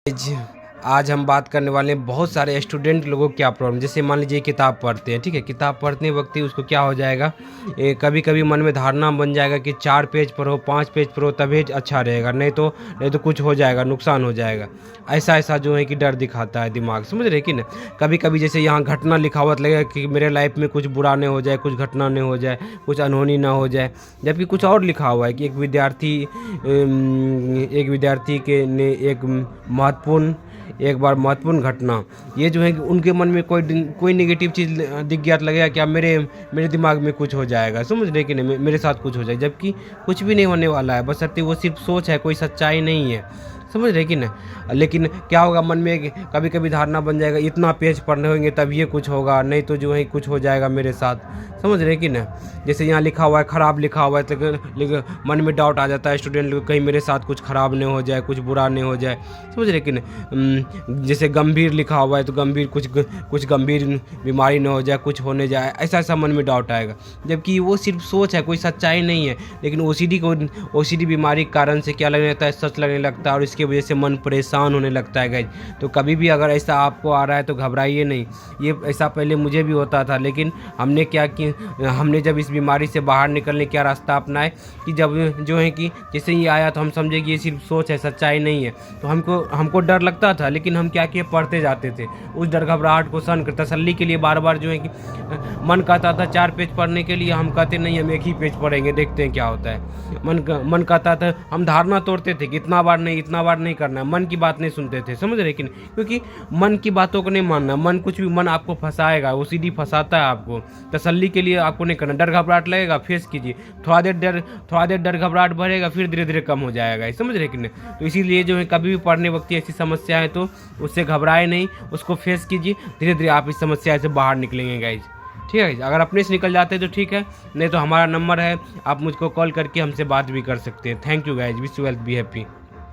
आज आज हम बात करने वाले हैं बहुत सारे स्टूडेंट लोगों को क्या प्रॉब्लम। जैसे मान लीजिए किताब पढ़ते हैं, ठीक है, किताब पढ़ते वक्त ही उसको क्या हो जाएगा, कभी कभी मन में धारणा बन जाएगा कि 4 पेज पढ़ो, 5 पेज पढ़ो तभी अच्छा रहेगा, नहीं तो कुछ हो जाएगा, नुकसान हो जाएगा। ऐसा जो है कि डर दिखाता है दिमाग, समझ रहे कि ना। कभी कभी जैसे यहाँ घटना लिखा हुआ लगेगा कि मेरे लाइफ में कुछ बुरा नहीं हो जाए, कुछ घटना नहीं हो जाए, कुछ अनहोनी ना हो जाए, जबकि कुछ और लिखा हुआ है कि एक विद्यार्थी के ने एक बार महत्वपूर्ण घटना, ये जो है कि उनके मन में कोई नेगेटिव चीज़ दिख गया तो लगेगा क्या मेरे दिमाग में कुछ हो जाएगा, समझ रहे कि नहीं, मेरे साथ कुछ हो जाए, जबकि कुछ भी नहीं होने वाला है, बशर्ते वो सिर्फ सोच है, कोई सच्चाई नहीं है, समझ रहे कि ना। लेकिन क्या होगा, मन में कभी कभी धारणा बन जाएगा इतना पेज पढ़ने होंगे तब ये कुछ होगा, नहीं तो जो है कुछ हो जाएगा मेरे साथ, समझ रहे कि ना। जैसे यहाँ लिखा हुआ है खराब लिखा हुआ है तो लेकिन मन में डाउट आ जाता है स्टूडेंट को, कहीं मेरे साथ कुछ खराब नहीं हो जाए, कुछ बुरा नहीं हो जाए, समझ रहे कि ना। जैसे गंभीर लिखा हुआ है तो गंभीर कुछ गंभीर बीमारी न हो जाए, कुछ होने जाए, ऐसा मन में डाउट आएगा, जबकि वो सिर्फ सोच है, कोई सच्चाई नहीं है। लेकिन ओसीडी बीमारी के कारण से क्या लगने लगता है, सच लगने लगता है, और इसकी वजह से मन परेशान होने लगता है गाइस। तो कभी भी अगर ऐसा आपको आ रहा है तो घबराइए नहीं, ये ऐसा पहले मुझे भी होता था, लेकिन हमने जब इस बीमारी से बाहर निकलने क्या रास्ता अपनाए कि जब जो है कि जैसे ही आया तो हम समझे कि ये सिर्फ सोच है, सच्चाई नहीं है। तो हमको डर लगता था, लेकिन हम क्या किए, पढ़ते जाते थे, उस डर घबराहट को सहन कर तसल्ली के लिए बार बार जो है कि मन कहता था 4 पेज पढ़ने के लिए, हम कहते नहीं, हम 1 ही पेज पढ़ेंगे, देखते हैं क्या होता है। मन कहता था, हम धारणा तोड़ते थे कि इतना बार नहीं करना है, मन की बात नहीं सुनते थे, समझ रहे कि नहीं, क्योंकि मन की बातों को नहीं मानना, मन आपको फंसाएगा, ओसीडी फंसाता है आपको। तसल्ली के लिए आपको नहीं करना, डर घबराहट लगेगा, फेस कीजिए, थोड़ा देर डर घबराहट बढ़ेगा, फिर धीरे धीरे कम हो जाएगा, समझ रहे कि नहीं। तो इसीलिए जो है कभी भी पढ़ने वक्त ऐसी समस्या है तो उससे घबराए नहीं, उसको फेस कीजिए, धीरे धीरे आप इस समस्या से बाहर निकलेंगे गाइज, ठीक है। अगर अपने से निकल जाते हैं तो ठीक है, नहीं तो हमारा नंबर है, आप मुझको कॉल करके हमसे बात भी कर सकते हैं। Thank you guys, wish you well, be happy.